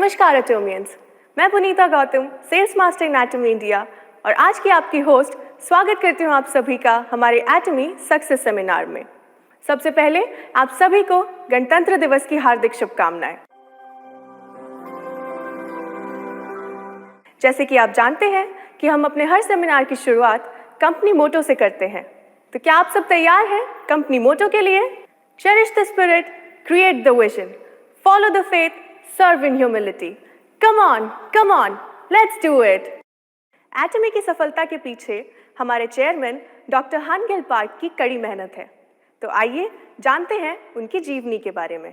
नमस्कार एटोमियंस। मैं Punita Gautam, sales master in Atomy India, और आज की आपकी होस्ट स्वागत करती हूँ आप सभी का हमारे एटमी सक्सेस सेमिनार में। सबसे पहले आप सभी को गणतंत्र दिवस की हार्दिक शुभकामनाएं। जैसे कि आप जानते हैं कि हम अपने हर सेमिनार की शुरुआत कंपनी मोटो से करते हैं, तो क्या आप सब तैयार हैं कंपनी मोटो के लिए? Cherish the spirit, create the vision, follow the faith, serve in humility. Come on, let's do it. Atomy की सफलता के पीछे हमारे चेयरमैन डॉक्टर हानगेल पार्क की कड़ी मेहनत है। तो आइए जानते हैं उनकी जीवनी के बारे में।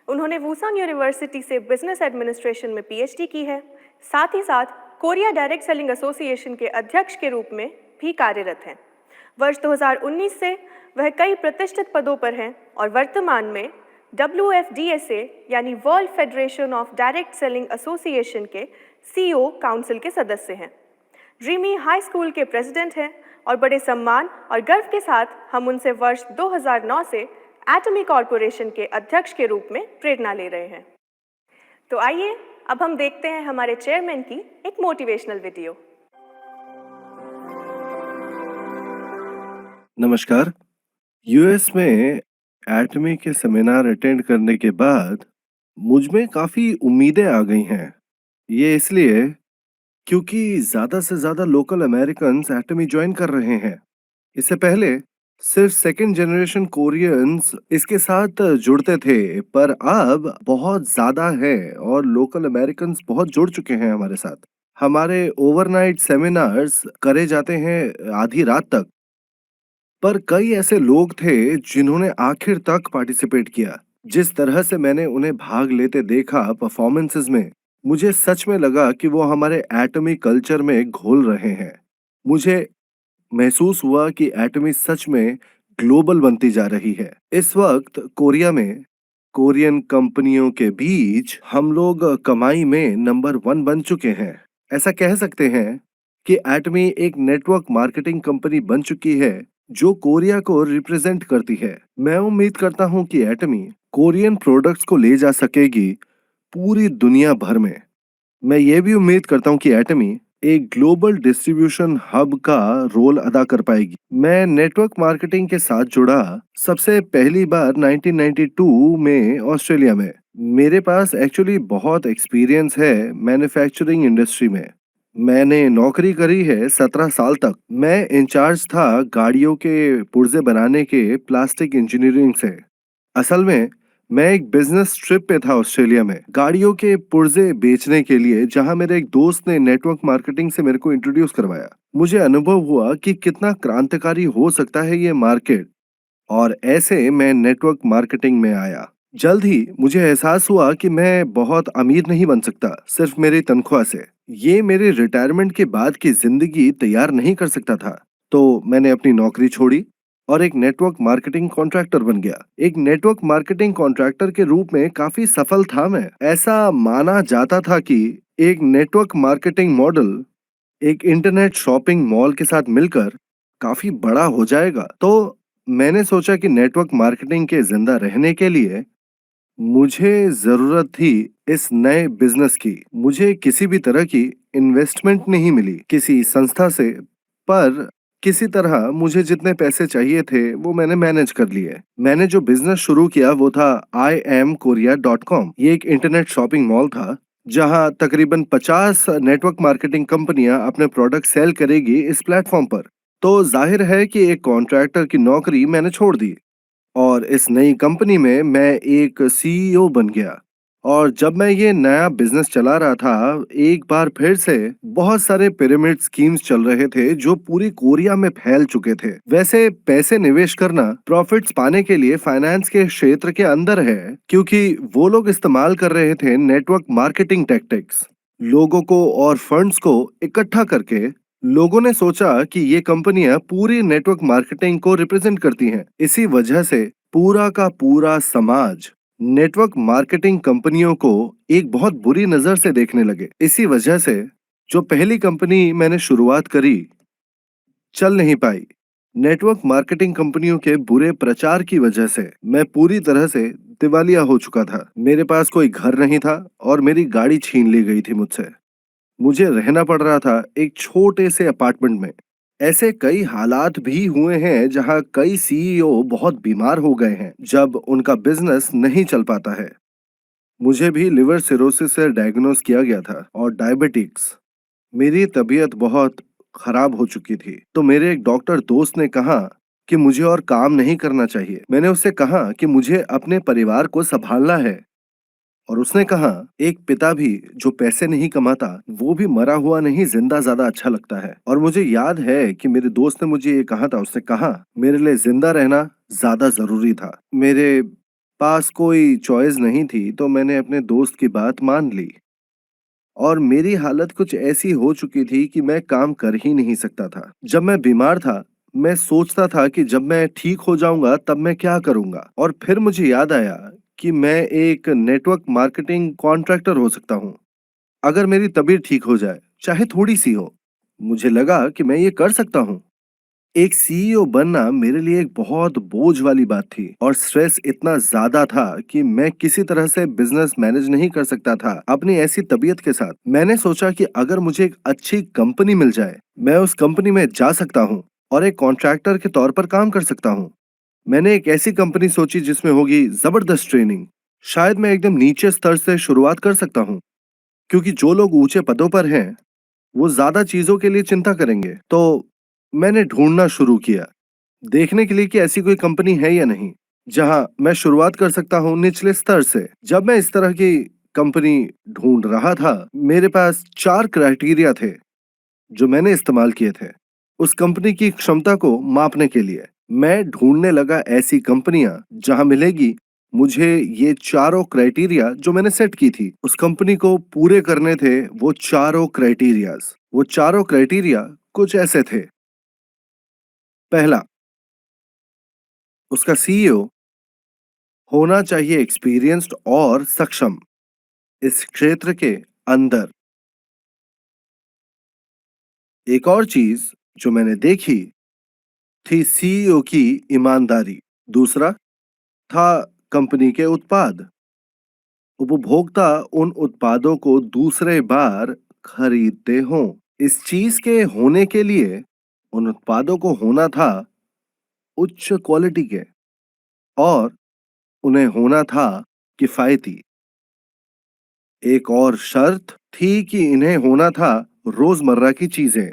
उन्होंने वुसांग यूनिवर्सिटी से बिजनेस एडमिनिस्ट्रेशन में पीएचडी की है। साथ ही साथ कोरिया डायरेक्ट सेलिंग एसोसिएशन के अध्यक्ष के रूप में भी कार्यरत हैं। वर्ष 2019 से वह कई प्रतिष्ठित पदों पर हैं और वर्तमान में WFDSA यानी world federation of direct selling association के CEO काउंसिल के सदस्य हैं। ड्रीमी हाई स्कूल के प्रेसिडेंट हैं और बड़े सम्मान और गर्व के साथ हम उनसे वर्ष 2009 से एटमी कॉरपोरेशन के अध्यक्ष के रूप में प्रेरणा ले रहे हैं। तो आइए अब हम देखते हैं हमारे चेयरमैन की एक मोटिवेशनल वीडियो। नमस्कार। यूएस में एटमी के सेमिनार अटेंड करने के बाद मुझ में काफी उम्मीदें आ गई हैं। ये इसलिए क्योंकि ज्यादा से ज्यादा लोकल अमेरिकन्स एटमी ज्वाइन कर रहे हैं। इससे पहले सिर्फ सेकंड जनरेशन कोरियंस इसके साथ जुड़ते थे, पर अब बहुत ज्यादा है और लोकल अमेरिकन्स बहुत जुड़ चुके हैं हमारे साथ। हमारे ओवरनाइट सेमिनार्स करे जाते हैं आधी रात तक, पर कई ऐसे लोग थे जिन्होंने आखिर तक पार्टिसिपेट किया। जिस तरह से मैंने उन्हें भाग लेते देखा परफॉर्मेंसेस में, मुझे सच में लगा कि वो हमारे एटमी कल्चर में घोल रहे हैं। मुझे महसूस हुआ कि एटमी सच में ग्लोबल बनती जा रही है। इस वक्त कोरिया में कोरियन कंपनियों के बीच हम लोग कमाई में नंबर 1 बन चुके हैं। ऐसा कह सकते हैं कि एटमी एक नेटवर्क मार्केटिंग कंपनी बन चुकी है जो कोरिया को रिप्रेजेंट करती है। मैं उम्मीद करता हूं कि एटमी कोरियन प्रोडक्ट्स को ले जा सकेगी पूरी दुनिया भर में। मैं ये भी उम्मीद करता हूं कि एटमी एक ग्लोबल डिस्ट्रीब्यूशन हब का रोल अदा कर पाएगी। मैं नेटवर्क मार्केटिंग के साथ जुड़ा सबसे पहली बार 1992 में ऑस्ट्रेलिया में। मेरे पास एक्चुअली बहुत एक्सपीरियंस है मैन्युफैक्चरिंग इंडस्ट्री में। मैंने नौकरी करी है 17 साल तक। मैं इंचार्ज था गाड़ियों के पुर्जे बनाने के प्लास्टिक इंजीनियरिंग से। असल में मैं एक बिजनेस ट्रिप पे था ऑस्ट्रेलिया में गाड़ियों के पुर्जे बेचने के लिए, जहां मेरे एक दोस्त ने नेटवर्क मार्केटिंग से मेरे को इंट्रोड्यूस करवाया। मुझे अनुभव हुआ कि कितना क्रांतिकारी हो सकता है ये मार्केट, और ऐसे मैं नेटवर्क मार्केटिंग में आया। जल्द ही मुझे एहसास हुआ कि मैं बहुत अमीर नहीं बन सकता सिर्फ मेरी तनख्वाह से। ये मेरे रिटायरमेंट के बाद की जिंदगी तैयार नहीं कर सकता था। तो मैंने अपनी नौकरी छोड़ी और एक नेटवर्क मार्केटिंग कॉन्ट्रैक्टर बन गया। एक नेटवर्क मार्केटिंग कॉन्ट्रैक्टर के रूप में काफी सफल था मैं। ऐसा माना जाता था कि एक नेटवर्क मार्केटिंग मॉडल एक इंटरनेट शॉपिंग मॉल के साथ मिलकर काफी बड़ा हो जाएगा। तो मैंने सोचा कि नेटवर्क मार्केटिंग के जिंदा रहने के लिए मुझे जरूरत थी इस नए बिजनेस की। मुझे किसी भी तरह की इन्वेस्टमेंट नहीं मिली किसी संस्था से, पर किसी तरह मुझे जितने पैसे चाहिए थे वो मैंने मैनेज कर लिए। मैंने जो बिजनेस शुरू किया वो था IamKorea.com। ये एक इंटरनेट शॉपिंग मॉल था जहां तकरीबन 50 नेटवर्क मार्केटिंग कंपनियां अपने प्रोडक्ट सेल करेगी इस प्लेटफॉर्म पर। तो जाहिर है कि एक कॉन्ट्रैक्टर की नौकरी मैंने छोड़ दी और इस नई कंपनी में मैं एक CEO बन गया। और जब मैं ये नया बिजनेस चला रहा था, एक बार फिर से बहुत सारे पिरामिड स्कीम्स चल रहे थे जो पूरी कोरिया में फैल चुके थे। वैसे पैसे निवेश करना प्रॉफिट्स पाने के लिए फाइनेंस के क्षेत्र के अंदर है, क्योंकि वो लोग इस्तेमाल कर रहे थे नेटवर्क मार्केटिंग टैक्टिक्स। लोगों को और फंड्स को इकट्ठा करके लोगों ने सोचा कि ये कंपनियां पूरी नेटवर्क मार्केटिंग को रिप्रेजेंट करती हैं। इसी वजह से पूरा का पूरा समाज नेटवर्क मार्केटिंग कंपनियों को एक बहुत बुरी नजर से देखने लगे। इसी वजह से जो पहली कंपनी मैंने शुरुआत करी चल नहीं पाई। नेटवर्क मार्केटिंग कंपनियों के बुरे प्रचार की वजह से मैं पूरी तरह से दिवालिया हो चुका था। मेरे पास कोई घर नहीं था और मेरी गाड़ी छीन ली गई थी मुझसे। मुझे रहना पड़ रहा था एक छोटे से अपार्टमेंट में। ऐसे कई हालात भी हुए हैं जहां कई सीईओ बहुत बीमार हो गए हैं जब उनका बिजनेस नहीं चल पाता है। मुझे भी लिवर सिरोसिस से डायग्नोस किया गया था और डायबिटिक्स। मेरी तबीयत बहुत खराब हो चुकी थी, तो मेरे एक डॉक्टर दोस्त ने कहा कि मुझे और काम नहीं करना चाहिए। मैंने उससे कहा कि मुझे अपने परिवार को संभालना है और उसने कहा, एक पिता भी जो पैसे नहीं कमाता, वो भी मरा हुआ नहीं जिंदा ज्यादा अच्छा लगता है। और मुझे याद है कि मेरे दोस्त ने मुझे ये कहा था, उसने कहा मेरे लिए जिंदा रहना ज्यादा जरूरी था। मेरे पास कोई चॉइस नहीं थी, तो मैंने अपने दोस्त की बात मान ली और मेरी हालत कुछ ऐसी हो चुकी थी कि मैं काम कर ही नहीं सकता था। जब मैं बीमार था, मैं सोचता था कि जब मैं ठीक हो जाऊंगा तब मैं क्या करूंगा, और फिर मुझे याद आया कि मैं एक नेटवर्क मार्केटिंग कॉन्ट्रैक्टर हो सकता हूँ अगर मेरी तबीयत ठीक हो जाए, चाहे थोड़ी सी हो। मुझे लगा कि मैं ये कर सकता हूँ। एक सीईओ बनना मेरे लिए एक बहुत बोझ वाली बात थी और स्ट्रेस इतना ज्यादा था कि मैं किसी तरह से बिजनेस मैनेज नहीं कर सकता था अपनी ऐसी तबीयत के साथ। मैंने सोचा कि अगर मुझे एक अच्छी कंपनी मिल जाए, मैं उस कंपनी में जा सकता हूँ और एक कॉन्ट्रैक्टर के तौर पर काम कर सकता हूँ। मैंने एक ऐसी कंपनी सोची जिसमें होगी जबरदस्त ट्रेनिंग। शायद मैं एकदम नीचे स्तर से शुरुआत कर सकता हूँ, क्योंकि जो लोग ऊंचे पदों पर हैं वो ज्यादा चीजों के लिए चिंता करेंगे। तो मैंने ढूंढना शुरू किया, देखने के लिए कि ऐसी कोई कंपनी है या नहीं जहां मैं शुरुआत कर सकता हूं निचले स्तर से। जब मैं इस तरह की कंपनी ढूंढ रहा था, मेरे पास 4 क्राइटेरिया थे जो मैंने इस्तेमाल किए थे उस कंपनी की क्षमता को मापने के लिए। मैं ढूंढने लगा ऐसी कंपनियां जहां मिलेगी मुझे ये चारों क्राइटेरिया जो मैंने सेट की थी। उस कंपनी को पूरे करने थे वो चारों क्राइटेरियाज। वो चारों क्राइटेरिया कुछ ऐसे थे। पहला, उसका सीईओ होना चाहिए एक्सपीरियंस्ड और सक्षम इस क्षेत्र के अंदर। एक और चीज जो मैंने देखी थी सीईओ की ईमानदारी। दूसरा था कंपनी के उत्पाद। उपभोक्ता उन उत्पादों को दूसरे बार खरीदते हों। इस चीज के होने के लिए उन उत्पादों को होना था उच्च क्वालिटी के, और उन्हें होना था किफायती। एक और शर्त थी कि इन्हें होना था रोजमर्रा की चीजें।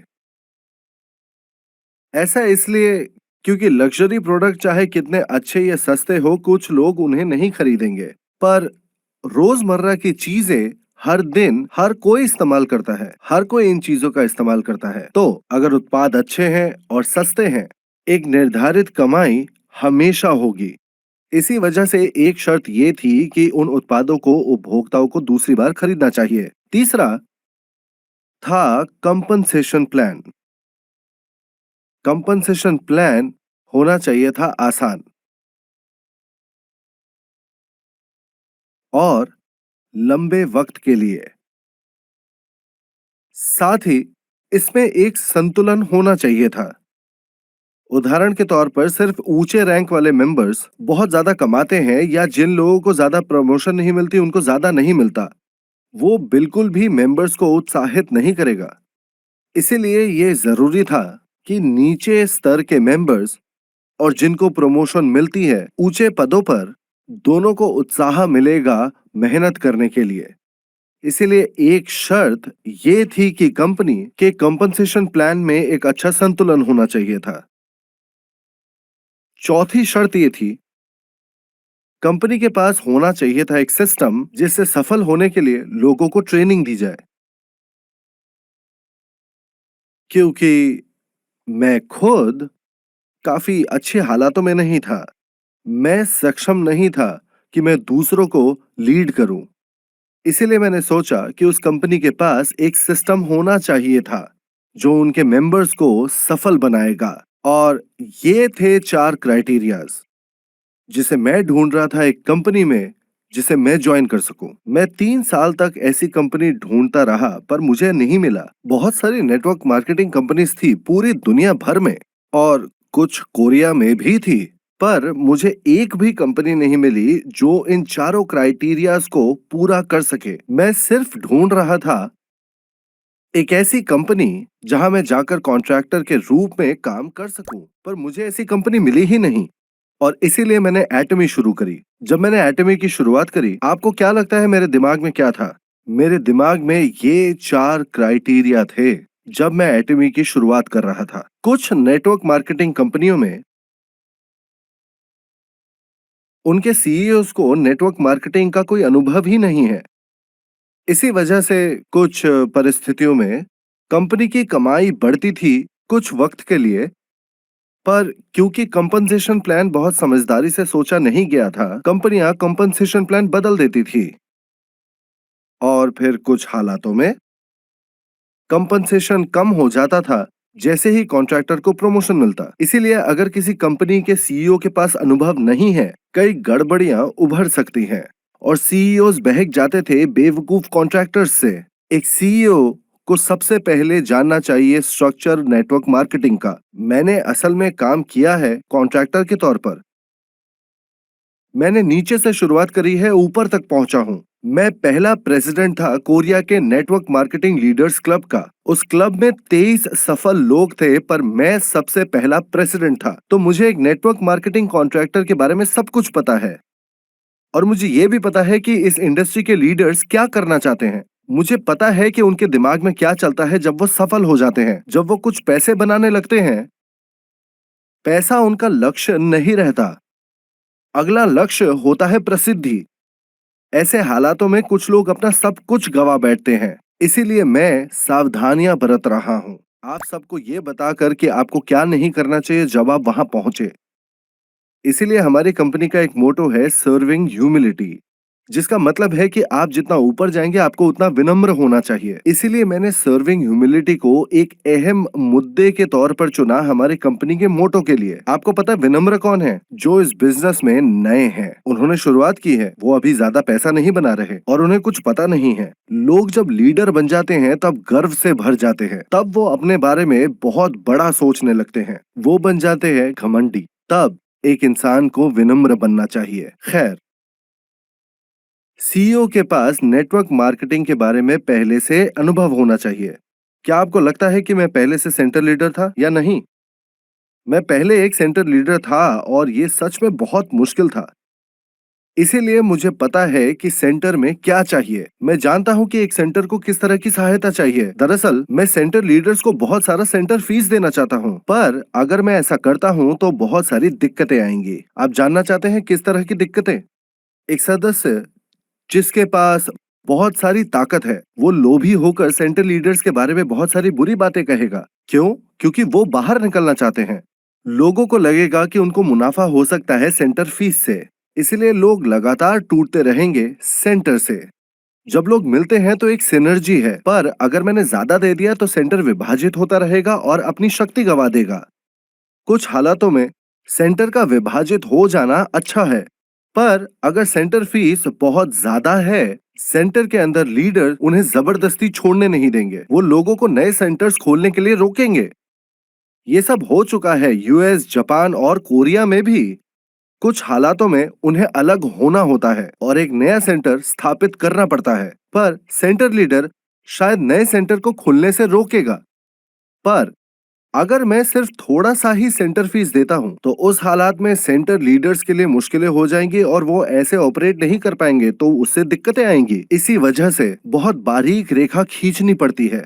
ऐसा इसलिए क्योंकि लग्जरी प्रोडक्ट चाहे कितने अच्छे या सस्ते हो, कुछ लोग उन्हें नहीं खरीदेंगे। पर रोजमर्रा की चीजें हर दिन हर कोई इस्तेमाल करता है, हर कोई इन चीजों का इस्तेमाल करता है। तो अगर उत्पाद अच्छे हैं और सस्ते हैं, एक निर्धारित कमाई हमेशा होगी। इसी वजह से एक शर्त ये थी कि उन उत्पादों को उपभोक्ताओं को दूसरी बार खरीदना चाहिए। तीसरा था कंपनसेशन प्लान। कंपनसेशन प्लान होना चाहिए था आसान और लंबे वक्त के लिए। साथ ही इसमें एक संतुलन होना चाहिए था। उदाहरण के तौर पर सिर्फ ऊंचे रैंक वाले मेंबर्स बहुत ज्यादा कमाते हैं, या जिन लोगों को ज्यादा प्रमोशन नहीं मिलती उनको ज्यादा नहीं मिलता, वो बिल्कुल भी मेंबर्स को उत्साहित नहीं करेगा। इसीलिए ये जरूरी था कि नीचे स्तर के मेंबर्स और जिनको प्रमोशन मिलती है ऊंचे पदों पर, दोनों को उत्साह मिलेगा मेहनत करने के लिए। इसीलिए एक शर्त ये थी कि कंपनी के कंपनसेशन प्लान में एक अच्छा संतुलन होना चाहिए था। चौथी शर्त ये थी, कंपनी के पास होना चाहिए था एक सिस्टम जिससे सफल होने के लिए लोगों को ट्रेनिंग दी जाए। क्योंकि मैं खुद काफी अच्छे हालातों में नहीं था, मैं सक्षम नहीं था कि मैं दूसरों को लीड करूं। इसीलिए मैंने सोचा कि उस कंपनी के पास एक सिस्टम होना चाहिए था जो उनके मेंबर्स को सफल बनाएगा। और ये थे 4 क्राइटेरियाज जिसे मैं ढूंढ रहा था एक कंपनी में जिसे मैं ज्वाइन कर सकूं। मैं 3 साल तक ऐसी कंपनी ढूंढता रहा पर मुझे नहीं मिला। बहुत सारी नेटवर्क मार्केटिंग कंपनीज थी पूरी दुनिया भर में, और कुछ कोरिया में भी थी, पर मुझे एक भी कंपनी नहीं मिली जो इन चारों क्राइटेरियाज को पूरा कर सके। मैं सिर्फ ढूंढ रहा था एक ऐसी कंपनी जहां मैं जाकर कॉन्ट्रैक्टर के रूप में काम कर सकूं, पर मुझे ऐसी कंपनी मिली ही नहीं और इसीलिए मैंने एटमी शुरू करी। जब मैंने एटमी की शुरुआत करी, आपको क्या लगता है मेरे दिमाग में क्या था? मेरे दिमाग में ये 4 क्राइटेरिया थे जब मैं एटमी की शुरुआत कर रहा था। कुछ नेटवर्क मार्केटिंग कंपनियों में उनके सीईओज को नेटवर्क मार्केटिंग का कोई अनुभव ही नहीं है। इसी वजह से कुछ परिस्थितियों में कंपनी की कमाई बढ़ती थी कुछ वक्त के लिए, पर क्योंकि कंपनसेशन प्लान बहुत समझदारी से सोचा नहीं गया था, कंपनियां कंपनसेशन प्लान बदल देती थी और फिर कुछ हालातों में कंपनसेशन कम हो जाता था जैसे ही कॉन्ट्रैक्टर को प्रमोशन मिलता। इसीलिए अगर किसी कंपनी के सीईओ के पास अनुभव नहीं है, कई गड़बड़ियां उभर सकती हैं और सीईओज बहक जाते थे बेवकूफ कॉन्ट्रैक्टर्स से। एक सीईओ को सबसे पहले जानना चाहिए स्ट्रक्चर नेटवर्क मार्केटिंग का। मैंने असल में काम किया है कॉन्ट्रैक्टर के तौर पर। मैंने नीचे से शुरुआत करी है, ऊपर तक पहुंचा हूं। मैं पहला प्रेसिडेंट था कोरिया के नेटवर्क मार्केटिंग लीडर्स क्लब का। उस क्लब में 23 सफल लोग थे, पर मैं सबसे पहला प्रेसिडेंट था। तो मुझे एक नेटवर्क मार्केटिंग कॉन्ट्रैक्टर के बारे में सब कुछ पता है और मुझे ये भी पता है कि इस इंडस्ट्री के लीडर्स क्या करना चाहते हैं। मुझे पता है कि उनके दिमाग में क्या चलता है जब वो सफल हो जाते हैं, जब वो कुछ पैसे बनाने लगते हैं। पैसा उनका लक्ष्य नहीं रहता, अगला लक्ष्य होता है प्रसिद्धि। ऐसे हालातों में कुछ लोग अपना सब कुछ गवा बैठते हैं। इसीलिए मैं सावधानियां बरत रहा हूं, आप सबको ये बताकर कि आपको क्या नहीं करना चाहिए जब आप वहां पहुंचे। इसीलिए हमारी कंपनी का एक मोटो है सर्विंग ह्यूमिलिटी, जिसका मतलब है कि आप जितना ऊपर जाएंगे आपको उतना विनम्र होना चाहिए। इसीलिए मैंने सर्विंग ह्यूमिलिटी को एक अहम मुद्दे के तौर पर चुना हमारी कंपनी के मोटो के लिए। आपको पता है विनम्र कौन है? जो इस बिजनेस में नए हैं, उन्होंने शुरुआत की है, वो अभी ज्यादा पैसा नहीं बना रहे और उन्हें कुछ पता नहीं है। लोग जब लीडर बन जाते हैं तब गर्व से भर जाते हैं, तब वो अपने बारे में बहुत बड़ा सोचने लगते हैं, वो बन जाते हैं घमंडी। तब एक इंसान को विनम्र बनना चाहिए। खैर, सीईओ के पास नेटवर्क मार्केटिंग के बारे में पहले से अनुभव होना चाहिए। क्या आपको लगता है कि मैं पहले से सेंटर लीडर था या नहीं? मैं पहले एक सेंटर लीडर था और ये सच में बहुत मुश्किल था। इसीलिए मुझे पता है कि सेंटर में क्या चाहिए। मैं जानता हूं कि एक सेंटर को किस तरह की सहायता चाहिए। दरअसल मैं सेंटर लीडर्स को बहुत सारा सेंटर फीस देना चाहता हूं, पर अगर मैं ऐसा करता हूं तो बहुत सारी दिक्कतें आएंगी। आप जानना चाहते हैं किस तरह की दिक्कतें? एक सदस्य जिसके पास बहुत सारी ताकत है, वो लोभी होकर सेंटर लीडर्स के बारे में बहुत सारी बुरी बातें कहेगा। क्यों? क्योंकि वो बाहर निकलना चाहते हैं। लोगों को लगेगा कि उनको मुनाफा हो सकता है सेंटर फीस से, इसलिए लोग लगातार टूटते रहेंगे सेंटर से। जब लोग मिलते हैं तो एक सिनर्जी है, पर अगर मैंने ज्यादा दे दिया तो सेंटर विभाजित होता रहेगा और अपनी शक्ति गंवा देगा। कुछ हालातों में सेंटर का विभाजित हो जाना अच्छा है, पर अगर सेंटर फीस बहुत ज्यादा है, सेंटर के अंदर लीडर उन्हें जबरदस्ती छोड़ने नहीं देंगे, वो लोगों को नए सेंटर्स खोलने के लिए रोकेंगे। ये सब हो चुका है यूएस, जापान और कोरिया में भी। कुछ हालातों में उन्हें अलग होना होता है और एक नया सेंटर स्थापित करना पड़ता है, पर सेंटर लीडर शायद नए सेंटर को खुलने से रोकेगा। पर अगर मैं सिर्फ थोड़ा सा ही सेंटर फीस देता हूं, तो उस हालात में सेंटर लीडर्स के लिए मुश्किलें हो जाएंगी और वो ऐसे ऑपरेट नहीं कर पाएंगे, तो उससे दिक्कतें आएंगी। इसी वजह से बहुत बारीक रेखा खींचनी पड़ती है।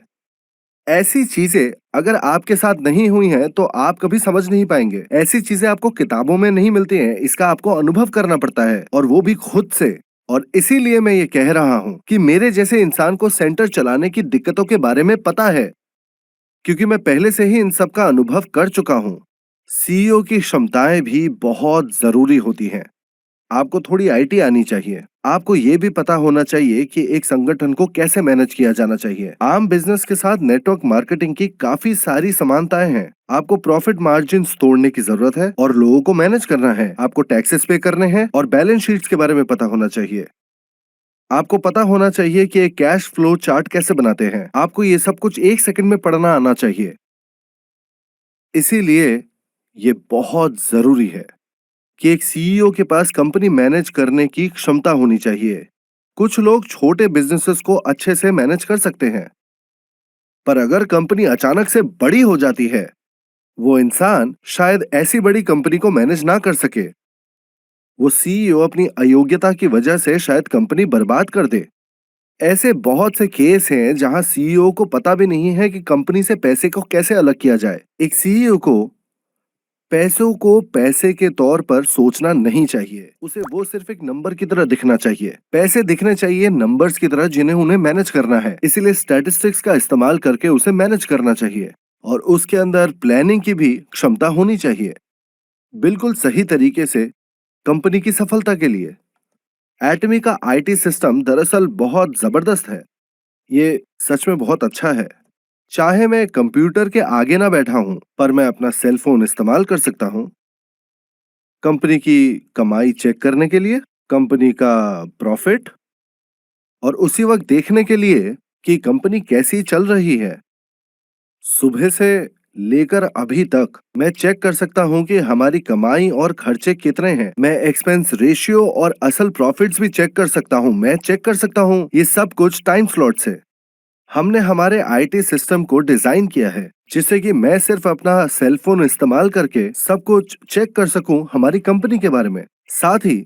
ऐसी चीजें अगर आपके साथ नहीं हुई हैं, तो आप कभी समझ नहीं पाएंगे। ऐसी चीजें आपको किताबों में नहीं मिलती हैं, इसका आपको अनुभव करना पड़ता है और वो भी खुद से। और इसीलिए मैं ये कह रहा हूँ कि मेरे जैसे इंसान को सेंटर चलाने की दिक्कतों के बारे में पता है, क्योंकि मैं पहले से ही इन सब का अनुभव कर चुका हूं। सीईओ की क्षमताएं भी बहुत जरूरी होती हैं। आपको थोड़ी आईटी आनी चाहिए। आपको ये भी पता होना चाहिए कि एक संगठन को कैसे मैनेज किया जाना चाहिए। आम बिजनेस के साथ नेटवर्क मार्केटिंग की काफी सारी समानताएं हैं। आपको प्रॉफिट मार्जिन तोड़ने की जरूरत है और लोगों को मैनेज करना है। आपको टैक्सेस पे करने हैं और बैलेंस शीट्स के बारे में पता होना चाहिए। आपको पता होना चाहिए कि एक कैश फ्लो चार्ट कैसे बनाते हैं। आपको ये सब कुछ एक सेकंड में पढ़ना आना चाहिए। इसीलिए ये बहुत जरूरी है कि एक सीईओ के पास कंपनी मैनेज करने की क्षमता होनी चाहिए। कुछ लोग छोटे बिजनेसेस को अच्छे से मैनेज कर सकते हैं, पर अगर कंपनी अचानक से बड़ी हो जाती है, वो इंसान शायद ऐसी बड़ी कंपनी को मैनेज ना कर सके। वो सीईओ अपनी अयोग्यता की वजह से शायद कंपनी बर्बाद कर दे। ऐसे बहुत से केस हैं जहां सीईओ को पता भी नहीं है कि कंपनी से पैसे को कैसे अलग किया जाए। एक सीईओ को पैसों को पैसे के तौर पर सोचना नहीं चाहिए। उसे वो सिर्फ एक नंबर की तरह दिखना चाहिए। पैसे दिखने चाहिए नंबर्स की तरह जिन्हें उन्हें मैनेज करना है। इसीलिए स्टैटिस्टिक्स का इस्तेमाल करके उसे मैनेज करना चाहिए और उसके अंदर प्लानिंग की भी क्षमता होनी चाहिए, बिल्कुल सही तरीके से कंपनी की सफलता के लिए। एटमी का आईटी सिस्टम दरअसल बहुत जबरदस्त है। ये सच में बहुत अच्छा है। चाहे मैं कंप्यूटर के आगे ना बैठा हूं, पर मैं अपना सेल फोन इस्तेमाल कर सकता हूं कंपनी की कमाई चेक करने के लिए, कंपनी का प्रॉफिट, और उसी वक्त देखने के लिए कि कंपनी कैसी चल रही है। सुबह से लेकर अभी तक मैं चेक कर सकता हूं कि हमारी कमाई और खर्चे कितने हैं। मैं एक्सपेंस रेशियो और असल प्रॉफिट्स भी चेक कर सकता हूं। मैं चेक कर सकता हूं ये सब कुछ टाइम स्लॉट से। हमने हमारे आईटी सिस्टम को डिजाइन किया है जिससे कि मैं सिर्फ अपना सेल फोन इस्तेमाल करके सब कुछ चेक कर सकूं हमारी कंपनी के बारे में। साथ ही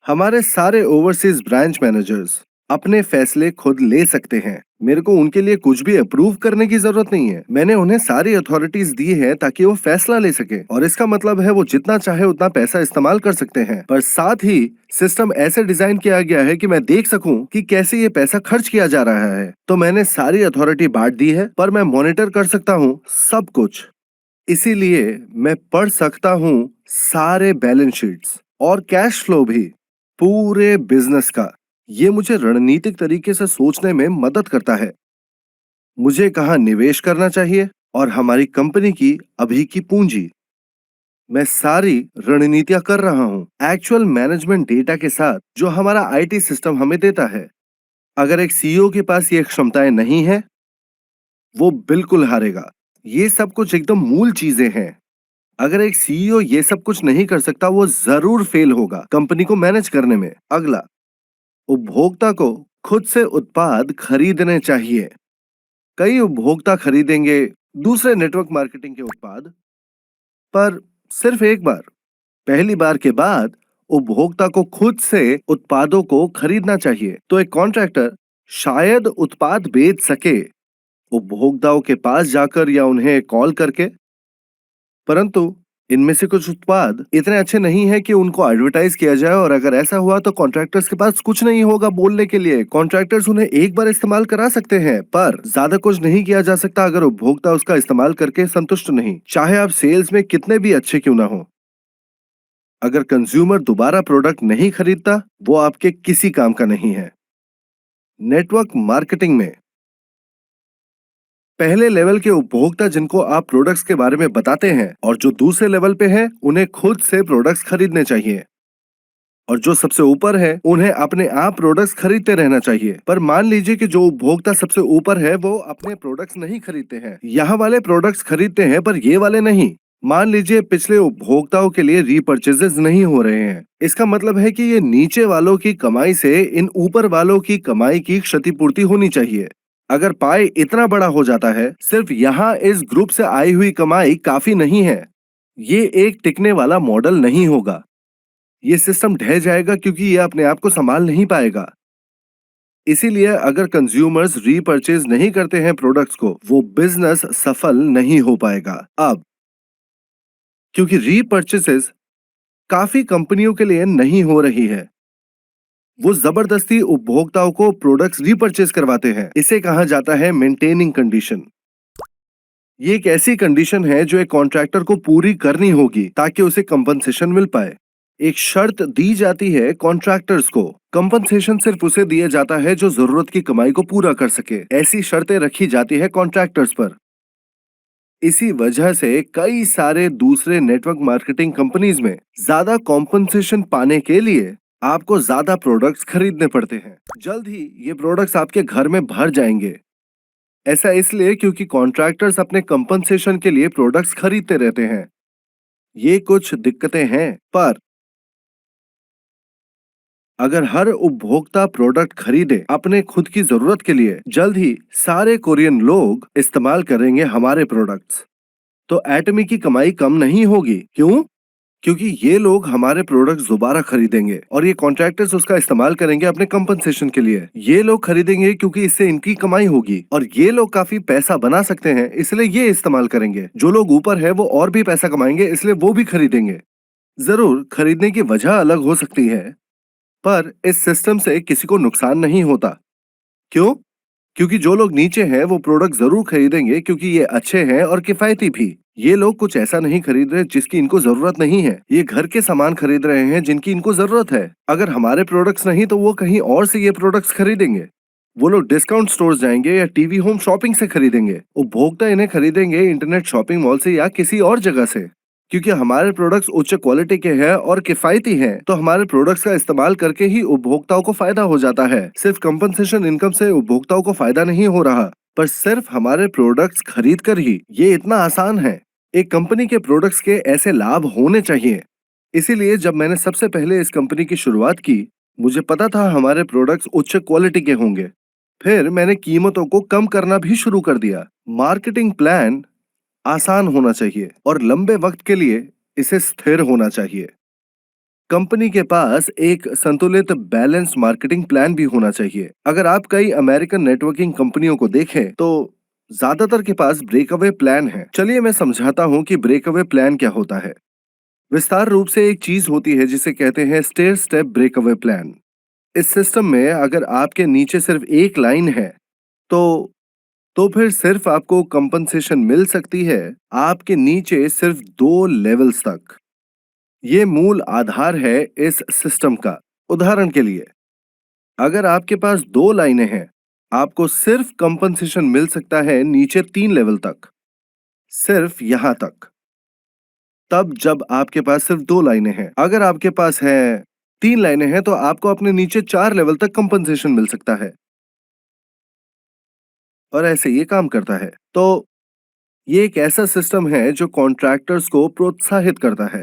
हमारे सारे ओवरसीज ब्रांच मैनेजर्स अपने फैसले खुद ले सकते हैं। मेरे को उनके लिए कुछ भी अप्रूव करने की जरूरत नहीं है। मैंने उन्हें सारी अथॉरिटीज दी है ताकि वो फैसला ले सके, और इसका मतलब है वो जितना चाहे उतना पैसा इस्तेमाल कर सकते हैं। पर साथ ही सिस्टम ऐसे डिजाइन किया गया है कि मैं देख सकूं कि कैसे ये पैसा खर्च किया जा रहा है। तो मैंने सारी अथॉरिटी बांट दी है, पर मैं मॉनिटर कर सकता हूँ सब कुछ। इसीलिए मैं पढ़ सकता हूँ सारे बैलेंस शीट्स और कैश फ्लो भी पूरे बिजनेस का। ये मुझे रणनीतिक तरीके से सोचने में मदद करता है। मुझे कहाँ निवेश करना चाहिए और हमारी कंपनी की अभी की पूंजी, मैं सारी रणनीतियां कर रहा हूँ एक्चुअल मैनेजमेंट डेटा के साथ जो हमारा आईटी सिस्टम हमें देता है। अगर एक सीईओ के पास ये क्षमताएं नहीं है, वो बिल्कुल हारेगा। ये सब कुछ एकदम मूल चीजें हैं। अगर एक सीईओ ये सब कुछ नहीं कर सकता, वो जरूर फेल होगा कंपनी को मैनेज करने में। अगला, उपभोक्ता को खुद से उत्पाद खरीदने चाहिए। कई उपभोक्ता खरीदेंगे दूसरे नेटवर्क मार्केटिंग के उत्पाद, पर सिर्फ एक बार। पहली बार के बाद उपभोक्ता को खुद से उत्पादों को खरीदना चाहिए। तो एक कॉन्ट्रैक्टर शायद उत्पाद बेच सके उपभोक्ताओं के पास जाकर या उन्हें कॉल करके, परंतु इनमें से कुछ उत्पाद इतने अच्छे नहीं है कि उनको एडवर्टाइज किया जाए, और अगर ऐसा हुआ तो कॉन्ट्रैक्टर्स के पास कुछ नहीं होगा बोलने के लिए। कॉन्ट्रैक्टर्स उन्हें एक बार इस्तेमाल करा सकते हैं, पर ज्यादा कुछ नहीं किया जा सकता अगर उपभोक्ता उसका इस्तेमाल करके संतुष्ट नहीं, चाहे आप सेल्स में कितने भी अच्छे क्यों ना हो। अगर कंज्यूमर दोबारा प्रोडक्ट नहीं खरीदता, वो आपके किसी काम का नहीं है। नेटवर्क मार्केटिंग में पहले लेवल के उपभोक्ता जिनको आप प्रोडक्ट्स के बारे में बताते हैं और जो दूसरे लेवल पे हैं, उन्हें खुद से प्रोडक्ट्स खरीदने चाहिए, और जो सबसे ऊपर है उन्हें अपने आप प्रोडक्ट्स खरीदते रहना चाहिए। पर मान लीजिए कि जो उपभोक्ता सबसे ऊपर है वो अपने प्रोडक्ट्स नहीं खरीदते हैं, यहाँ वाले प्रोडक्ट्स खरीदते हैं पर ये वाले नहीं। मान लीजिए पिछले उपभोक्ताओं के लिए रीपर्चेजेस नहीं हो रहे हैं, इसका मतलब है कि ये नीचे वालों की कमाई से इन ऊपर वालों की कमाई की क्षतिपूर्ति होनी चाहिए। अगर पाई इतना बड़ा हो जाता है, सिर्फ यहाँ इस ग्रुप से आई हुई कमाई काफी नहीं है। ये एक टिकने वाला मॉडल नहीं होगा। ये सिस्टम ढह जाएगा क्योंकि ये अपने आप को संभाल नहीं पाएगा। इसीलिए अगर कंज्यूमर्स रीपरचेज नहीं करते हैं प्रोडक्ट्स को, वो बिजनेस सफल नहीं हो पाएगा। अब क्योंकि रीपरचेसेस काफी कंपनियों के लिए नहीं हो रही है, वो जबरदस्ती उपभोक्ताओं को प्रोडक्ट्स रीपरचेज करवाते हैं। इसे कहा जाता है मेंटेनिंग कंडीशन। ये एक ऐसी कंडीशन है जो एक कॉन्ट्रैक्टर को पूरी करनी होगी ताकि उसे कंपनसेशन मिल पाए। एक शर्त दी जाती है कॉन्ट्रैक्टर्स को, कंपनसेशन सिर्फ उसे दिया जाता है जो जरूरत की कमाई को पूरा कर सके। ऐसी शर्तें रखी जाती है कॉन्ट्रैक्टर्स पर। इसी वजह से कई सारे दूसरे नेटवर्क मार्केटिंग कंपनीज में ज्यादा कॉम्पनसेशन पाने के लिए आपको ज्यादा प्रोडक्ट्स खरीदने पड़ते हैं। जल्द ही ये प्रोडक्ट्स आपके घर में भर जाएंगे। ऐसा इसलिए क्योंकि कॉन्ट्रैक्टर्स अपने कंपनसेशन के लिए प्रोडक्ट्स खरीदते रहते हैं। ये कुछ दिक्कतें हैं, पर अगर हर उपभोक्ता प्रोडक्ट खरीदे अपने खुद की जरूरत के लिए, जल्द ही सारे कोरियन लोग इस्तेमाल करेंगे हमारे प्रोडक्ट्स। तो एटमी की कमाई कम नहीं होगी। क्यों? क्योंकि ये लोग हमारे प्रोडक्ट्स दोबारा खरीदेंगे और ये कॉन्ट्रैक्टर्स उसका इस्तेमाल करेंगे अपने कंपनसेशन के लिए। ये लोग खरीदेंगे क्योंकि इससे इनकी कमाई होगी और ये लोग काफी पैसा बना सकते हैं, इसलिए ये इस्तेमाल करेंगे। जो लोग ऊपर है वो और भी पैसा कमाएंगे, इसलिए वो भी खरीदेंगे। जरूर खरीदने की वजह अलग हो सकती है, पर इस सिस्टम से किसी को नुकसान नहीं होता। क्यों? क्योंकि जो लोग नीचे हैं वो प्रोडक्ट जरूर खरीदेंगे क्योंकि ये अच्छे हैं और किफायती भी। ये लोग कुछ ऐसा नहीं खरीद रहे जिसकी इनको जरूरत नहीं है। ये घर के सामान खरीद रहे हैं जिनकी इनको जरूरत है। अगर हमारे प्रोडक्ट्स नहीं तो वो कहीं और से ये प्रोडक्ट्स खरीदेंगे। वो लोग डिस्काउंट स्टोर्स जाएंगे या टीवी होम शॉपिंग से खरीदेंगे। उपभोक्ता इन्हें खरीदेंगे इंटरनेट शॉपिंग मॉल से या किसी और जगह से। क्योंकि हमारे प्रोडक्ट्स उच्च क्वालिटी के हैं और किफायती हैं, तो हमारे प्रोडक्ट्स का इस्तेमाल करके ही उपभोक्ताओं को फायदा हो जाता है। सिर्फ कंपनसेशन इनकम से उपभोक्ताओं को फायदा नहीं हो रहा, पर सिर्फ हमारे प्रोडक्ट्स खरीद कर ही। ये इतना आसान है। एक कंपनी के प्रोडक्ट्स के ऐसे लाभ होने चाहिए। इसीलिए जब मैंने सबसे पहले इस कंपनी की शुरुआत की, मुझे पता था हमारे प्रोडक्ट्स उच्च क्वालिटी के होंगे। फिर मैंने कीमतों को कम करना भी शुरू कर दिया। मार्केटिंग प्लान आसान होना चाहिए और लंबे वक्त के लिए इसे स्थिर होना चाहिए। कंपनी के पास एक संतुलित बैलेंस मार्केटिंग प्लान भी होना चाहिए। अगर आप कई अमेरिकन नेटवर्किंग कंपनियों को देखें तो ज्यादातर के पास ब्रेकअवे प्लान है। चलिए मैं समझाता हूं कि ब्रेकअवे प्लान क्या होता है। विस्तार रूप से एक चीज होती है जिसे कहते हैं स्टेयर स्टेप ब्रेकअवे प्लान। इस सिस्टम में अगर आपके नीचे सिर्फ एक लाइन है तो फिर सिर्फ आपको कंपनसेशन मिल सकती है आपके नीचे सिर्फ 2 लेवल्स तक। ये मूल आधार है इस सिस्टम का। उदाहरण के लिए, अगर आपके पास 2 लाइनें हैं, आपको सिर्फ कंपनसेशन मिल सकता है नीचे 3 लेवल तक, सिर्फ यहां तक। तब जब आपके पास सिर्फ 2 लाइनें हैं, अगर आपके पास है 3 लाइनें हैं तो आपको अपने नीचे 4 लेवल तक कंपनसेशन मिल सकता है। और ऐसे ये काम करता है। तो ये एक ऐसा सिस्टम है जो कॉन्ट्रैक्टर्स को प्रोत्साहित करता है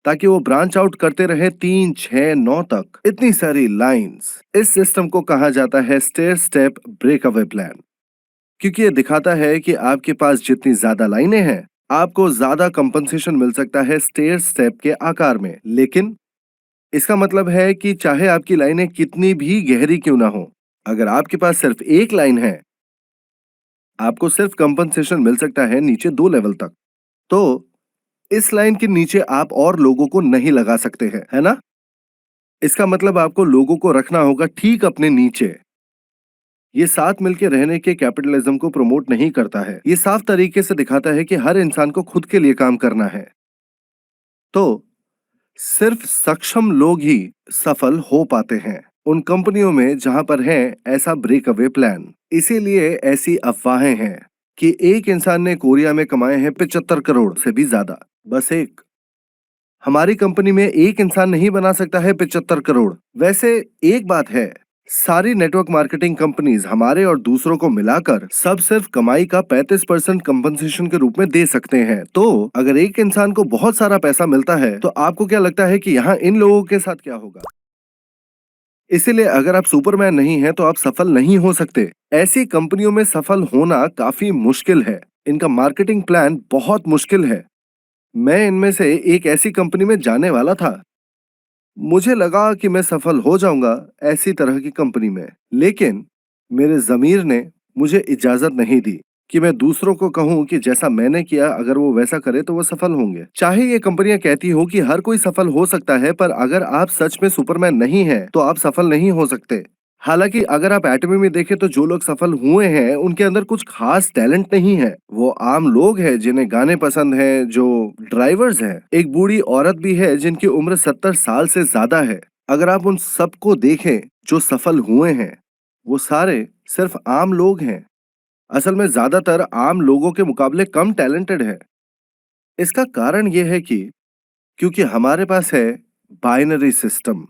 ताकि वो ब्रांच आउट करते रहे 3, 6, 9 तक। इतनी सारी लाइंस। इस सिस्टम को कहा जाता है स्टेयर स्टेप ब्रेकअवे प्लान, क्योंकि ये दिखाता है कि आपके पास जितनी ज्यादा लाइनें हैं, आपको ज्यादा कंपनसेशन मिल सकता है स्टेयर स्टेप के आकार में। लेकिन इसका मतलब है कि चाहे आपकी लाइनें कितनी भी गहरी क्यों ना हो, अगर आपके पास सिर्फ एक लाइन है, आपको सिर्फ कंपनसेशन मिल सकता है नीचे 2 लेवल तक। तो इस लाइन के नीचे आप और लोगों को नहीं लगा सकते हैं, है ना? इसका मतलब आपको लोगों को रखना होगा ठीक अपने नीचे। ये साथ मिलके रहने के कैपिटलिज्म को प्रमोट नहीं करता है। ये साफ तरीके से दिखाता है कि हर इंसान को खुद के लिए काम करना है। तो सिर्फ सक्षम लोग ही सफल हो पाते हैं उन कंपनियों में जहां पर है ऐसा ब्रेकअवे प्लान। इसीलिए ऐसी अफवाहें हैं कि एक इंसान ने कोरिया में कमाए हैं 75 करोड़ से भी ज्यादा। बस एक। हमारी कंपनी में एक इंसान नहीं बना सकता है 75 करोड़। वैसे एक बात है, सारी नेटवर्क मार्केटिंग कंपनीज हमारे और दूसरों को मिलाकर सब सिर्फ कमाई का 35% कंपनसेशन के रूप में दे सकते हैं। तो अगर एक इंसान को बहुत सारा पैसा मिलता है तो आपको क्या लगता है कि यहाँ इन लोगों के साथ क्या होगा? इसीलिए अगर आप सुपरमैन नहीं हैं तो आप सफल नहीं हो सकते। ऐसी कंपनियों में सफल होना काफी मुश्किल है। इनका मार्केटिंग प्लान बहुत मुश्किल है। मैं इनमें से एक ऐसी कंपनी में जाने वाला था। मुझे लगा कि मैं सफल हो जाऊंगा ऐसी तरह की कंपनी में, लेकिन मेरे ज़मीर ने मुझे इजाज़त नहीं दी कि मैं दूसरों को कहूं कि जैसा मैंने किया अगर वो वैसा करे तो वो सफल होंगे। चाहे ये कंपनियां कहती हो कि हर कोई सफल हो सकता है, पर अगर आप सच में सुपरमैन नहीं हैं तो आप सफल नहीं हो सकते। हालांकि अगर आप एटमी में देखें तो जो लोग सफल हुए हैं उनके अंदर कुछ खास टैलेंट नहीं है। वो आम लोग हैं जिन्हें गाने पसंद हैं, जो ड्राइवर्स हैं, एक बूढ़ी औरत भी है जिनकी उम्र 70 साल से ज्यादा है। अगर आप उन सबको देखें जो सफल हुए हैं, वो सारे सिर्फ आम लोग हैं। असल में ज्यादातर आम लोगों के मुकाबले कम टैलेंटेड है। इसका कारण यह है कि क्योंकि हमारे पास है बाइनरी सिस्टम।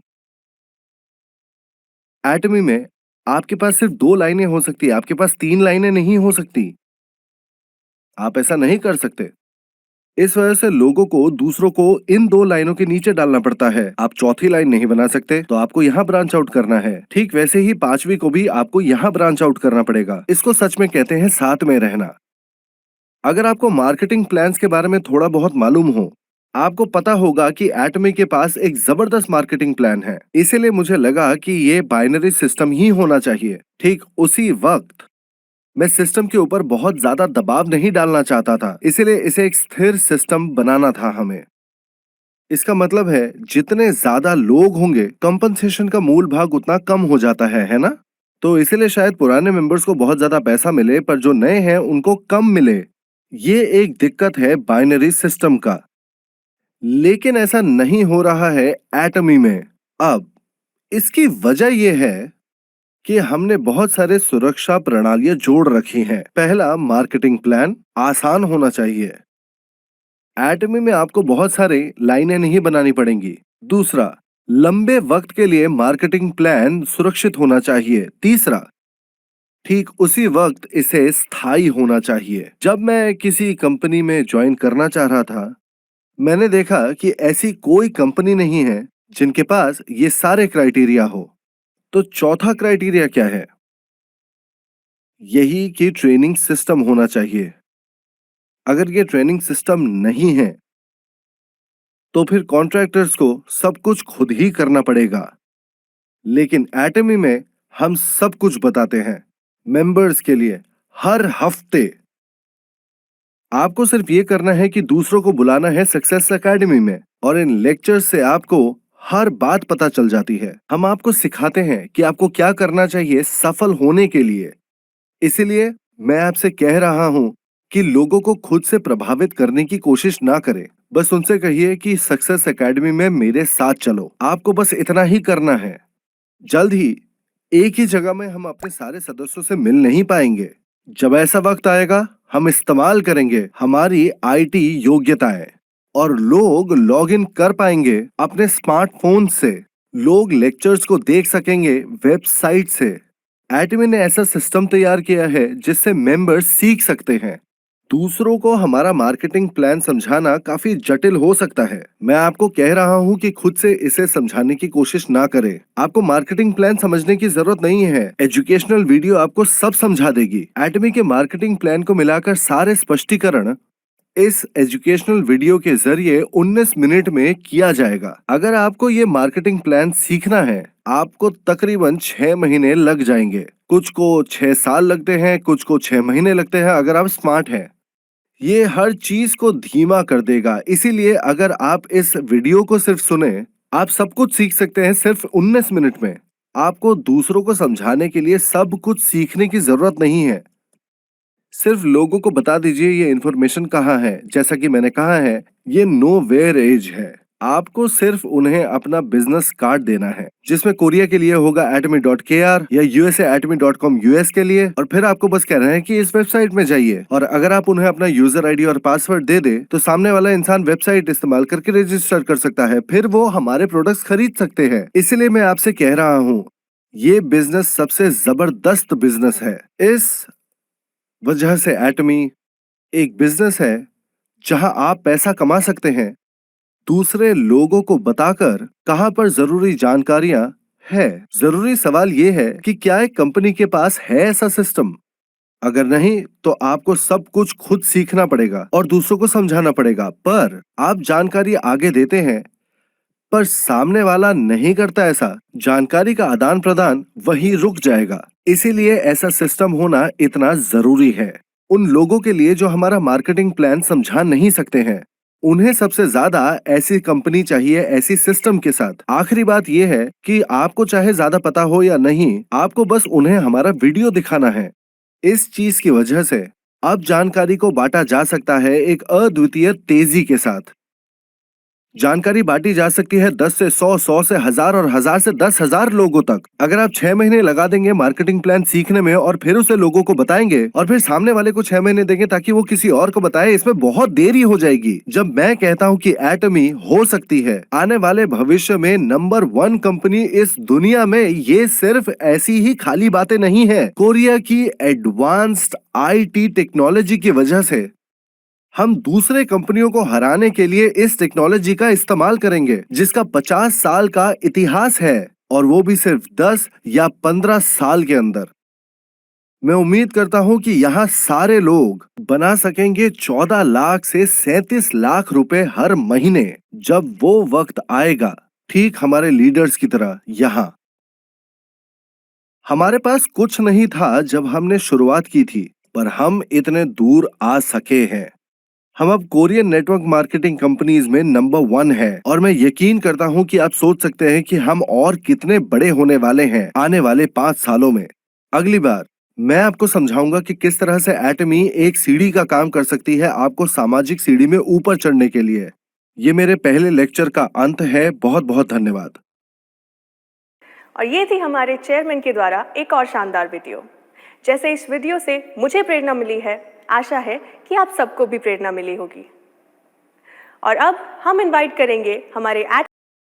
एटमी में आपके पास सिर्फ 2 लाइनें हो सकती है, आपके पास 3 लाइनें नहीं हो सकती। आप ऐसा नहीं कर सकते। इस वजह से लोगों को दूसरों को इन 2 लाइनों के नीचे डालना पड़ता है। आप चौथी लाइन नहीं बना सकते, तो आपको यहाँ ब्रांच आउट करना है। ठीक वैसे ही 5वीं को भी आपको यहाँ ब्रांच आउट करना पड़ेगा। इसको सच में कहते हैं साथ में रहना। अगर आपको मार्केटिंग प्लान्स के बारे में थोड़ा बहुत मालूम हो, आपको पता होगा कि एटमी के पास एक जबरदस्त मार्केटिंग प्लान है। इसीलिए मुझे लगा कि ये बाइनरी सिस्टम ही होना चाहिए। ठीक उसी वक्त मैं सिस्टम के ऊपर बहुत ज्यादा दबाव नहीं डालना चाहता था, इसीलिए इसे एक स्थिर सिस्टम बनाना था हमें। इसका मतलब है जितने ज्यादा लोग होंगे, कंपनसेशन का मूल भाग उतना कम हो जाता है ना? तो इसीलिए शायद पुराने मेंबर्स को बहुत ज्यादा पैसा मिले, पर जो नए हैं उनको कम मिले। ये एक दिक्कत है बाइनरी सिस्टम का। लेकिन ऐसा नहीं हो रहा है एटमी में। अब इसकी वजह यह है कि हमने बहुत सारे सुरक्षा प्रणालियां जोड़ रखी हैं। पहला, मार्केटिंग प्लान आसान होना चाहिए। एटमी में आपको बहुत सारे लाइनें नहीं बनानी पड़ेंगी। दूसरा, लंबे वक्त के लिए मार्केटिंग प्लान सुरक्षित होना चाहिए। तीसरा, ठीक उसी वक्त इसे स्थायी होना चाहिए। जब मैं किसी कंपनी में ज्वाइन करना चाह रहा था, मैंने देखा कि ऐसी कोई कंपनी नहीं है जिनके पास ये सारे क्राइटेरिया हो। तो चौथा क्राइटेरिया क्या है? यही कि ट्रेनिंग सिस्टम होना चाहिए। अगर ये ट्रेनिंग सिस्टम नहीं है, तो फिर कॉन्ट्रैक्टर्स को सब कुछ खुद ही करना पड़ेगा। लेकिन एटमी में हम सब कुछ बताते हैं मेंबर्स के लिए हर हफ्ते। आपको सिर्फ ये करना है कि दूसरों को बुलाना है सक्सेस एकेडमी में, और इन लेक्चर्स से आपको हर बात पता चल जाती है। हम आपको सिखाते हैं कि आपको क्या करना चाहिए सफल होने के लिए। इसीलिए मैं आपसे कह रहा हूं कि लोगों को खुद से प्रभावित करने की कोशिश ना करें। बस उनसे कहिए कि सक्सेस एकेडमी में मेरे साथ चलो। आपको बस इतना ही करना है। जल्द ही एक ही जगह में हम अपने सारे सदस्यों से मिल नहीं पाएंगे। जब ऐसा वक्त आएगा, हम इस्तेमाल करेंगे हमारी आईटी योग्यताएं, और लोग लॉग इन कर पाएंगे अपने स्मार्टफोन से। लोग लेक्चर्स को देख सकेंगे वेबसाइट से। एटमी ने ऐसा सिस्टम तैयार किया है जिससे मेंबर्स सीख सकते हैं। दूसरों को हमारा मार्केटिंग प्लान समझाना काफी जटिल हो सकता है। मैं आपको कह रहा हूं कि खुद से इसे समझाने की कोशिश ना करें। आपको मार्केटिंग प्लान समझने की जरूरत नहीं है। एजुकेशनल वीडियो आपको सब समझा देगी। एटमी के मार्केटिंग प्लान को मिलाकर सारे स्पष्टीकरण इस एजुकेशनल वीडियो के जरिए 19 मिनट में किया जाएगा। अगर आपको ये मार्केटिंग प्लान सीखना है, आपको तकरीबन 6 महीने लग जाएंगे। कुछ को 6 साल लगते हैं, कुछ को 6 महीने लगते हैं अगर आप स्मार्ट हैं। ये हर चीज को धीमा कर देगा। इसीलिए अगर आप इस वीडियो को सिर्फ सुने, आप सब कुछ सीख सकते हैं सिर्फ 19 मिनट में। आपको दूसरों को समझाने के लिए सब कुछ सीखने की जरूरत नहीं है। सिर्फ लोगों को बता दीजिए ये इन्फॉर्मेशन कहाँ है। जैसा कि मैंने कहा है, ये नो वेयर एज है। आपको सिर्फ उन्हें अपना बिजनेस कार्ड देना है, जिसमें कोरिया के लिए होगा atomy.kr या USA atomy.com US के लिए। और फिर आपको बस कहना है कि इस वेबसाइट में जाइए, और अगर आप उन्हें अपना यूजर आईडी और पासवर्ड दे दे, तो सामने वाला इंसान वेबसाइट इस्तेमाल करके रजिस्टर कर सकता है। फिर वो हमारे प्रोडक्ट्स खरीद सकते हैं। इसलिए मैं आपसे कह रहा हूँ, ये बिजनेस सबसे जबरदस्त बिजनेस है। इस वजह से एटमी एक बिजनेस है जहां आप पैसा कमा सकते हैं दूसरे लोगों को बताकर कहां पर जरूरी जानकारियां है। जरूरी सवाल यह है कि क्या एक कंपनी के पास है ऐसा सिस्टम। अगर नहीं, तो आपको सब कुछ खुद सीखना पड़ेगा और दूसरों को समझाना पड़ेगा। पर आप जानकारी आगे देते हैं, पर सामने वाला नहीं करता ऐसा, जानकारी का आदान प्रदान वहीं रुक जाएगा। इसीलिए ऐसा सिस्टम होना इतना जरूरी है। उन लोगों के लिए जो हमारा मार्केटिंग प्लान समझा नहीं सकते हैं, उन्हें सबसे ज्यादा ऐसी कंपनी चाहिए, ऐसी सिस्टम के साथ। आखिरी बात यह है कि आपको चाहे ज्यादा पता हो या नहीं, आपको बस उन्हें हमारा वीडियो दिखाना है। इस चीज की वजह से अब जानकारी को बांटा जा सकता है एक अद्वितीय तेजी के साथ। जानकारी बांटी जा सकती है 10 से 100, 100 से 1000 और 1000 से 10,000 लोगों तक। अगर आप 6 महीने लगा देंगे मार्केटिंग प्लान सीखने में और फिर उसे लोगों को बताएंगे और फिर सामने वाले को 6 महीने देंगे ताकि वो किसी और को बताए, इसमें बहुत देरी हो जाएगी। जब मैं कहता हूँ कि एटमी हो सकती है आने वाले भविष्य में नंबर 1 कंपनी इस दुनिया में, ये सिर्फ ऐसी ही खाली बातें नहीं है। कोरिया की एडवांस्ड IT टेक्नोलॉजी की वजह से हम दूसरे कंपनियों को हराने के लिए इस टेक्नोलॉजी का इस्तेमाल करेंगे जिसका 50 साल का इतिहास है, और वो भी सिर्फ 10 या 15 साल के अंदर। मैं उम्मीद करता हूं कि यहाँ सारे लोग बना सकेंगे 14 लाख से 37 लाख रुपए हर महीने, जब वो वक्त आएगा, ठीक हमारे लीडर्स की तरह। यहाँ हमारे पास कुछ नहीं था जब हमने शुरुआत की थी, पर हम इतने दूर आ सके हैं। हम अब कोरियन नेटवर्क मार्केटिंग कंपनीज में नंबर 1 है, और मैं यकीन करता हूं कि आप सोच सकते हैं कि हम और कितने बड़े होने वाले हैं आने वाले 5 सालों में। अगली बार मैं आपको समझाऊंगा कि किस तरह से एटमी एक सीढ़ी का काम कर सकती है आपको सामाजिक सीढ़ी में ऊपर चढ़ने के लिए। ये मेरे पहले लेक्चर का अंत है। बहुत बहुत धन्यवाद। और ये थी हमारे चेयरमैन के द्वारा एक और शानदार वीडियो। जैसे इस वीडियो से मुझे प्रेरणा मिली है, आशा है कि आप सबको भी प्रेरणा मिली होगी। और अब हम इनवाइट करेंगे हमारे